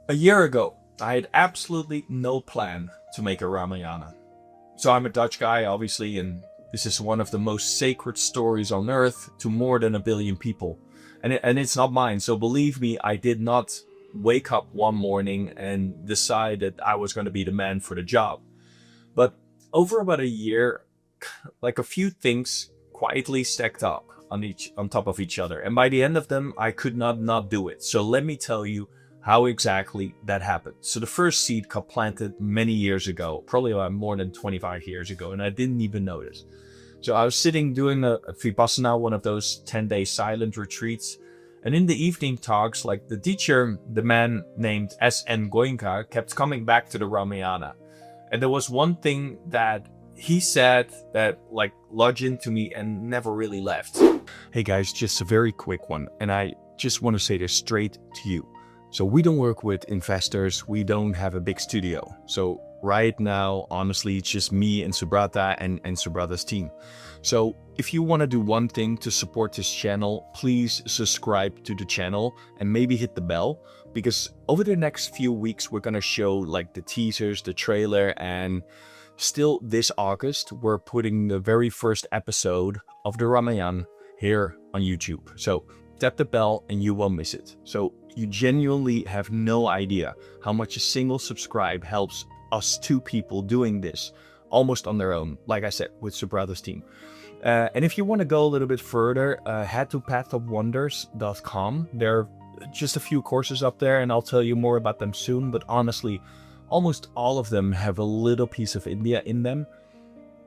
A year ago, I had absolutely no plan to make a Ramayana. So I'm a Dutch guy, obviously, and this is one of the most sacred stories on earth to more than 1 billion people. And it's not mine, so believe me, I did not wake up one morning and decide that I was going to be the man for the job. But over about a year, like a few things quietly stacked up on top of each other. And by the end of them, I could not do it. So let me tell you how exactly that happened. So the first seed got planted many years ago, probably about more than 25 years ago, and I didn't even notice. So I was sitting doing a Vipassana, one of those 10-day silent retreats. And in the evening talks, like the teacher, the man named S.N. Goenka, kept coming back to the Ramayana. And there was one thing that he said that like lodged into me and never really left. Hey guys, just a very quick one. And I just want to say this straight to you. So we don't work with investors. We don't have a big studio. So right now, honestly, it's just me and Subrata and Subrata's team. So if you want to do one thing to support this channel, please subscribe to the channel and maybe hit the bell, because over the next few weeks, we're going to show like the teasers, the trailer, and still this August, we're putting the very first episode of the Ramayana here on YouTube. So tap the bell and you won't miss it. So you genuinely have no idea how much a single subscribe helps us two people doing this almost on their own, like I said, with Subrata's team. And if you want to go a little bit further, head to pathofwonders.com. There are just a few courses up there and I'll tell you more about them soon. But honestly, almost all of them have a little piece of India in them.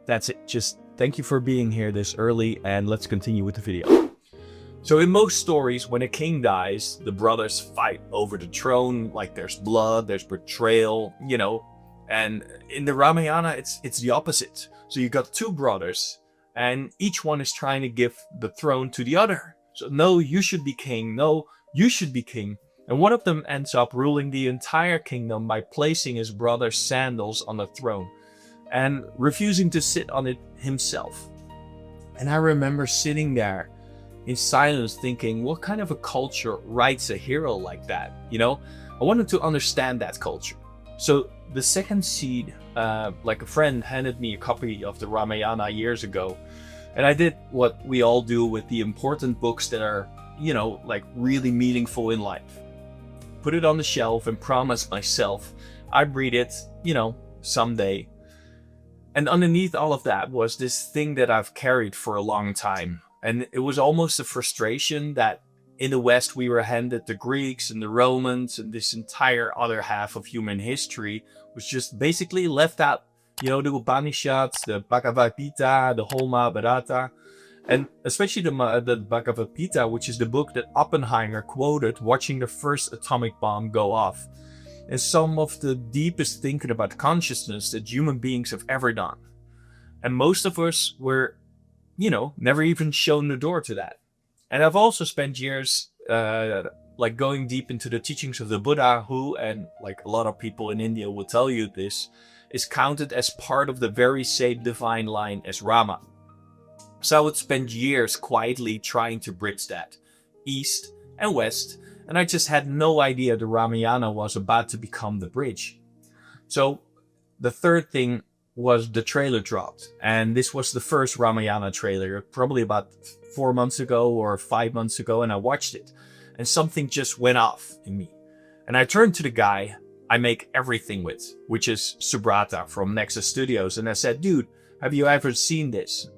That's it. Just thank you for being here this early and let's continue with the video. So in most stories, when a king dies, the brothers fight over the throne, like there's blood, there's betrayal, you know. And in the Ramayana, it's the opposite. So you got two brothers and each one is trying to give the throne to the other. So no, you should be king. No, you should be king. And one of them ends up ruling the entire kingdom by placing his brother's sandals on the throne and refusing to sit on it himself. And I remember sitting there in silence thinking, what kind of a culture writes a hero like that? You know, I wanted to understand that culture. So the second seed, like a friend handed me a copy of the Ramayana years ago. And I did what we all do with the important books that are, you know, like really meaningful in life. Put it on the shelf and promise myself I'd read it, you know, someday. And underneath all of that was this thing that I've carried for a long time. And it was almost a frustration that in the West we were handed the Greeks and the Romans, and this entire other half of human history was just basically left out. You know, the Upanishads, the Bhagavad Gita, the whole Mahabharata, and especially the Bhagavad Gita, which is the book that Oppenheimer quoted watching the first atomic bomb go off. And some of the deepest thinking about consciousness that human beings have ever done. And most of us were, you know, never even shown the door to that. And I've also spent years like going deep into the teachings of the Buddha, who, and like a lot of people in India will tell you this, is counted as part of the very same divine line as Rama. So I would spend years quietly trying to bridge that, East and West, and I just had no idea the Ramayana was about to become the bridge. So the third thing was the trailer dropped, and this was the first Ramayana trailer, probably about 4 months ago or 5 months ago, and I watched it, and something just went off in me. And I turned to the guy I make everything with, which is Subrata from Nexxus Studios, and I said, dude, have you ever seen this?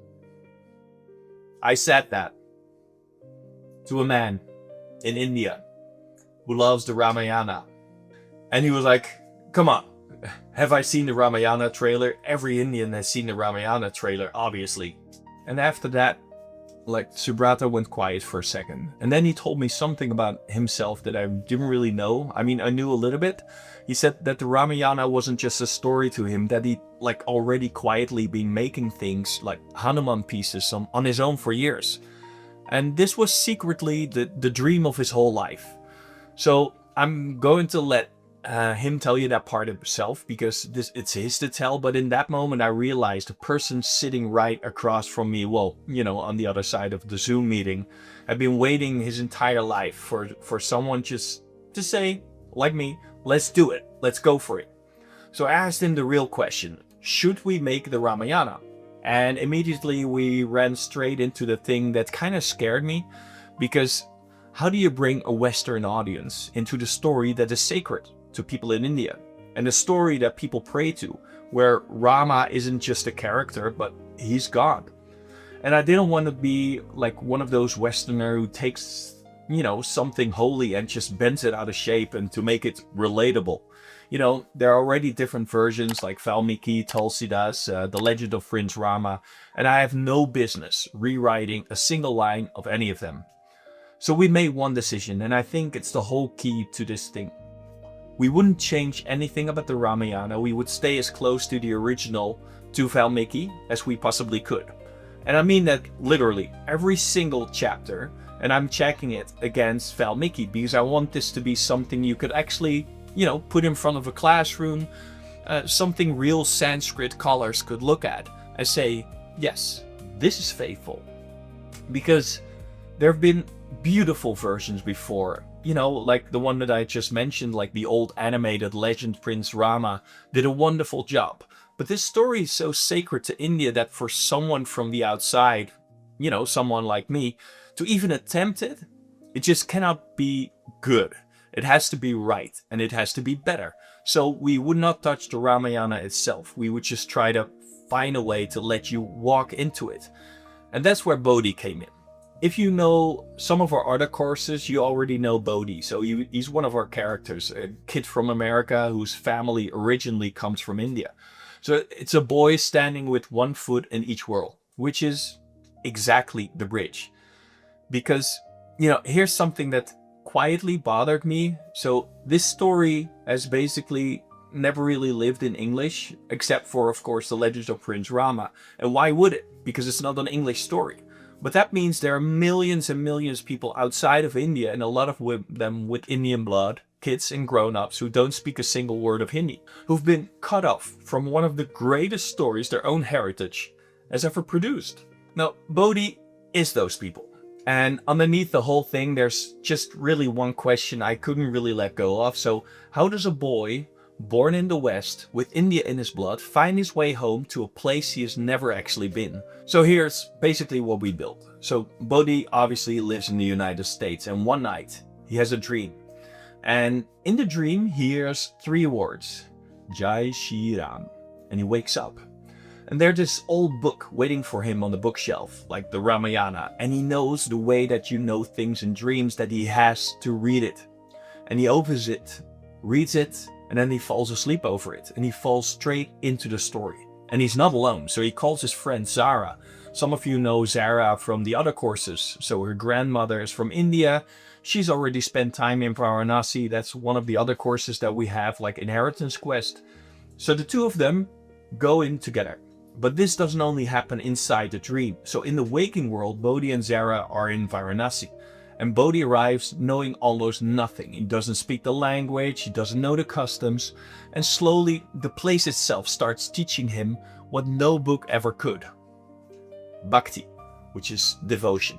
I said that to a man in India who loves the Ramayana. And he was like, come on, have I seen the Ramayana trailer? Every Indian has seen the Ramayana trailer, obviously. And after that, like, Subrata went quiet for a second. And then he told me something about himself that I didn't really know. I mean, I knew a little bit. He said that the Ramayana wasn't just a story to him, that he'd like already quietly been making things like Hanuman pieces on his own for years. And this was secretly the dream of his whole life. So I'm going to let him tell you that part himself, because it's his to tell. But in that moment, I realized the person sitting right across from me, well, you know, on the other side of the Zoom meeting, had been waiting his entire life for someone just to say, like me, let's do it. Let's go for it. So I asked him the real question, should we make the Ramayana? And immediately we ran straight into the thing that kind of scared me, because how do you bring a Western audience into the story that is sacred to people in India? And the story that people pray to, where Rama isn't just a character, but he's God. And I didn't want to be like one of those Westerner who takes, something holy and just bends it out of shape and to make it relatable. There are already different versions like Valmiki, Tulsidas, The Legend of Prince Rama, and I have no business rewriting a single line of any of them. So we made one decision, and I think it's the whole key to this thing. We wouldn't change anything about the Ramayana. We would stay as close to the original, to Valmiki, as we possibly could. And I mean that literally every single chapter, and I'm checking it against Valmiki because I want this to be something you could actually, put in front of a classroom, something real Sanskrit scholars could look at and say, yes, this is faithful. Because there have been beautiful versions before, like the one that I just mentioned, like the old animated Legend Prince Rama did a wonderful job. But this story is so sacred to India that for someone from the outside, someone like me, to even attempt it, it just cannot be good. It has to be right, and it has to be better. So we would not touch the Ramayana itself. We would just try to find a way to let you walk into it. And that's where Bodhi came in. If you know some of our other courses, you already know Bodhi. So he's one of our characters, a kid from America whose family originally comes from India. So it's a boy standing with one foot in each world, which is exactly the bridge. Because, here's something that quietly bothered me. So this story has basically never really lived in English, except for, of course, The Legend of Prince Rama. And why would it? Because it's not an English story. But that means there are millions and millions of people outside of India, and a lot of them with Indian blood, kids and grown-ups who don't speak a single word of Hindi, who've been cut off from one of the greatest stories their own heritage has ever produced. Now, Bodhi is those people. And underneath the whole thing, there's just really one question I couldn't really let go of. So how does a boy born in the West with India in his blood find his way home to a place he has never actually been? So here's basically what we built. So Bodhi obviously lives in the United States, and one night he has a dream. And in the dream he hears 3 words, Jai Shri Ram, and he wakes up. And there's this old book waiting for him on the bookshelf, like the Ramayana, and he knows the way that you know things in dreams, that he has to read it. And he opens it, reads it, and then he falls asleep over it, and he falls straight into the story. And he's not alone, so he calls his friend Zara. Some of you know Zara from the other courses. So her grandmother is from India. She's already spent time in Varanasi. That's one of the other courses that we have, like Inheritance Quest. So the two of them go in together. But this doesn't only happen inside the dream. So in the waking world, Bodhi and Zara are in Varanasi. And Bodhi arrives knowing almost nothing. He doesn't speak the language, he doesn't know the customs. And slowly, the place itself starts teaching him what no book ever could. Bhakti, which is devotion.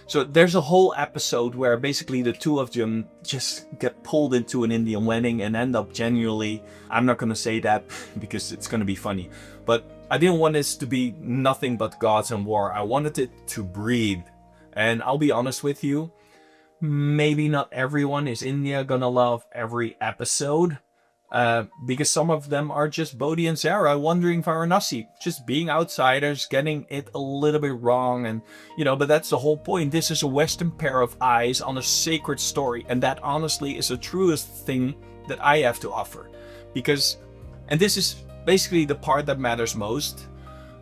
So there's a whole episode where basically the two of them just get pulled into an Indian wedding and end up genuinely, I'm not going to say that because it's going to be funny, but I didn't want this to be nothing but gods and war. I wanted it to breathe. And I'll be honest with you, maybe not everyone is India gonna love every episode, because some of them are just Bodhi and Zara wandering Varanasi, just being outsiders, getting it a little bit wrong, and but that's the whole point. This is a Western pair of eyes on a sacred story, and that honestly is the truest thing that I have to offer. And this is basically the part that matters most.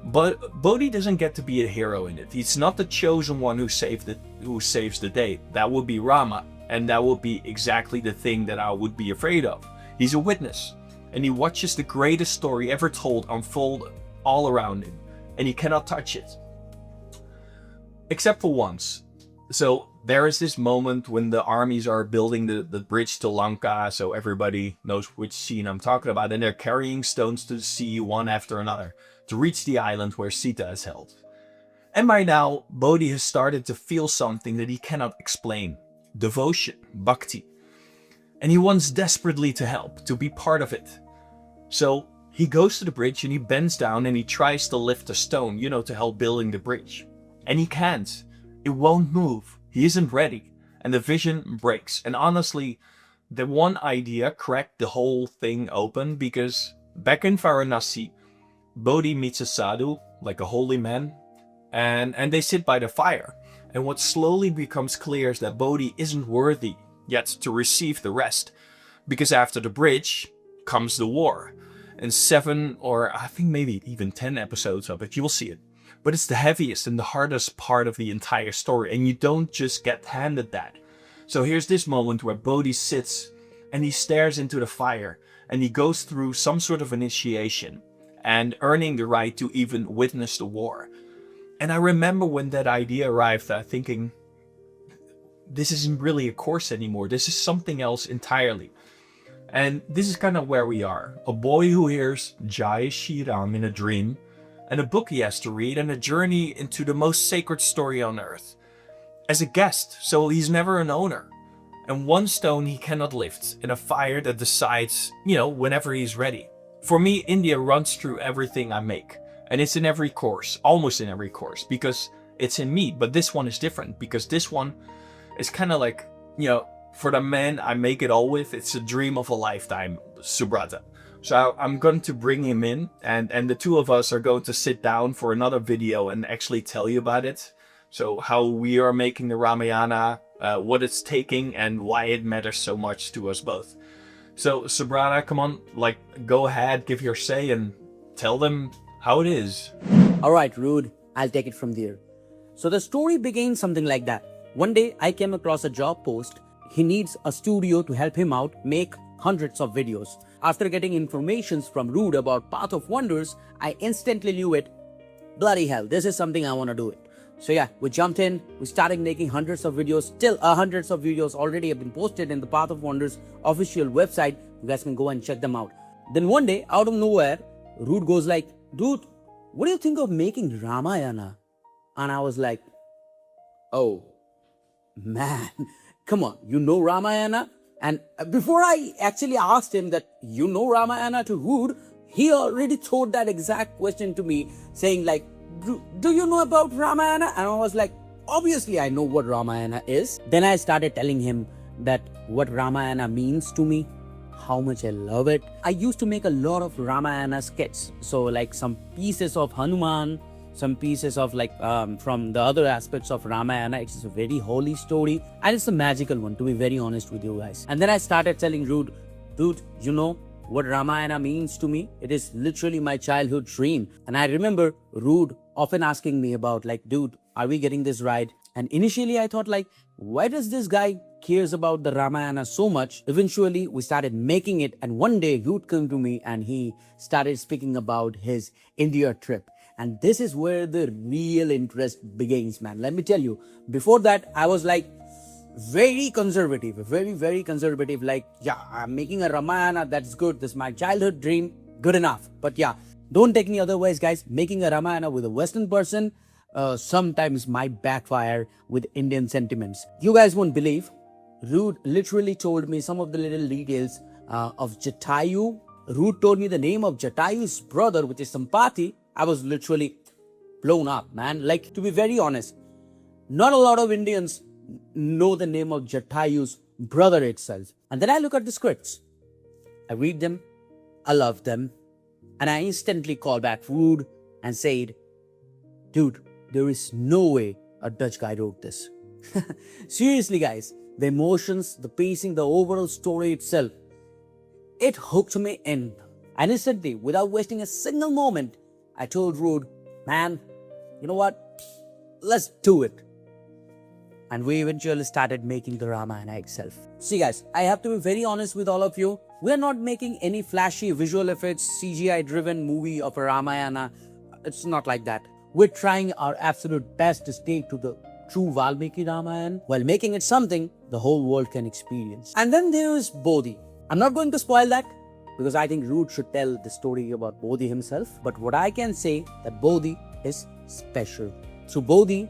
But Bodhi doesn't get to be a hero in it. He's not the chosen one who saves the day. That would be Rama, and that would be exactly the thing that I would be afraid of. He's a witness, and he watches the greatest story ever told unfold all around him, and he cannot touch it. Except for once. So there is this moment when the armies are building the bridge to Lanka, so everybody knows which scene I'm talking about, and they're carrying stones to the sea one after another to reach the island where Sita is held. And by now, Bodhi has started to feel something that he cannot explain. Devotion, bhakti. And he wants desperately to help, to be part of it. So he goes to the bridge and he bends down and he tries to lift a stone, to help building the bridge. And he can't. It won't move. He isn't ready. And the vision breaks. And honestly, the one idea cracked the whole thing open, because back in Varanasi, Bodhi meets a sadhu, like a holy man, and they sit by the fire. And what slowly becomes clear is that Bodhi isn't worthy yet to receive the rest, because after the bridge comes the war. And 7 or I think maybe even 10 episodes of it, you'll see it. But it's the heaviest and the hardest part of the entire story, and you don't just get handed that. So here's this moment where Bodhi sits and he stares into the fire and he goes through some sort of initiation and earning the right to even witness the war. And I remember when that idea arrived, thinking, this isn't really a course anymore. This is something else entirely. And this is kind of where we are. A boy who hears Jai Shri Ram in a dream, and a book he has to read, and a journey into the most sacred story on earth. As a guest, so he's never an owner. And one stone he cannot lift, in a fire that decides, whenever he's ready. For me, India runs through everything I make. And it's in every course, almost in every course, because it's in me. But this one is different, because this one is kind of like, for the man I make it all with, it's a dream of a lifetime, Subrata. So I'm going to bring him in, and the two of us are going to sit down for another video and actually tell you about it. So how we are making the Ramayana, what it's taking, and why it matters so much to us both. So Subrata, come on, go ahead, give your say, and tell them how it is. Alright, Rude, I'll take it from there. So the story begins something like that. One day I came across a job post. He needs a studio to help him out make hundreds of videos. After getting informations from Rude about Path of Wonders, I instantly knew it. Bloody hell, this is something I want to do it. So yeah, we jumped in, we started making hundreds of videos. Still hundreds of videos already have been posted in the Path of Wonders official website. You guys can go and check them out. Then one day, out of nowhere, Rude goes like, dude, what do you think of making Ramayana? And I was like, oh, man, come on, you know Ramayana? And before I actually asked him that, you know Ramayana to Rude, he already threw that exact question to me, saying like, do you know about Ramayana? And I was like, obviously I know what Ramayana is. Then I started telling him that what Ramayana means to me, how much I love it. I used to make a lot of Ramayana skits. So like some pieces of Hanuman, some pieces of from the other aspects of Ramayana. It's a very holy story and it's a magical one, to be very honest with you guys. And then I started telling Rude, dude, you know what Ramayana means to me? It is literally my childhood dream. And I remember Rude often asking me about dude, are we getting this right? And initially I thought why does this guy cares about the Ramayana so much? Eventually we started making it, and one day Rude came to me and he started speaking about his India trip. And this is where the real interest begins, man. Let me tell you, before that, I was very conservative, very conservative. Yeah, I'm making a Ramayana, that's good. This is my childhood dream, good enough. But yeah, don't take me otherwise, guys. Making a Ramayana with a Western person sometimes might backfire with Indian sentiments. You guys won't believe, Rude literally told me some of the little details of Jatayu. Rude told me the name of Jatayu's brother, which is Sampati. I was literally blown up, man. To be very honest, not a lot of Indians know the name of Jatayu's brother itself. And then I look at the scripts. I read them. I love them. And I instantly call back Rude and said, dude, there is no way a Dutch guy wrote this. Seriously, guys, the emotions, the pacing, the overall story itself, it hooked me in. And instantly, without wasting a single moment, I told Rude, man, you know what? Let's do it. And we eventually started making the Ramayana itself. See guys, I have to be very honest with all of you. We're not making any flashy visual effects, CGI driven movie of a Ramayana. It's not like that. We're trying our absolute best to stay to the true Valmiki Ramayana while making it something the whole world can experience. And then there is Bodhi. I'm not going to spoil that, because I think Rude should tell the story about Bodhi himself. But what I can say, that Bodhi is special. Through Bodhi,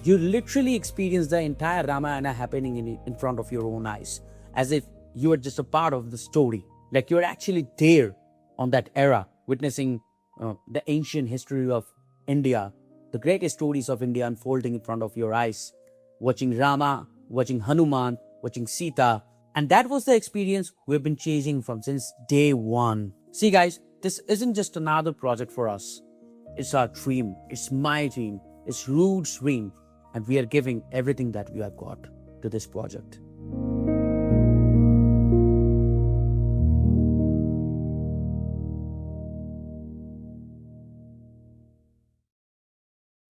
you literally experience the entire Ramayana happening in front of your own eyes, as if you are just a part of the story. Like you're actually there on that era, witnessing the ancient history of India, the greatest stories of India unfolding in front of your eyes, watching Rama, watching Hanuman, watching Sita. And that was the experience we've been chasing from since day one. See guys, this isn't just another project for us. It's our dream. It's my dream. It's Rude's dream. And we are giving everything that we have got to this project.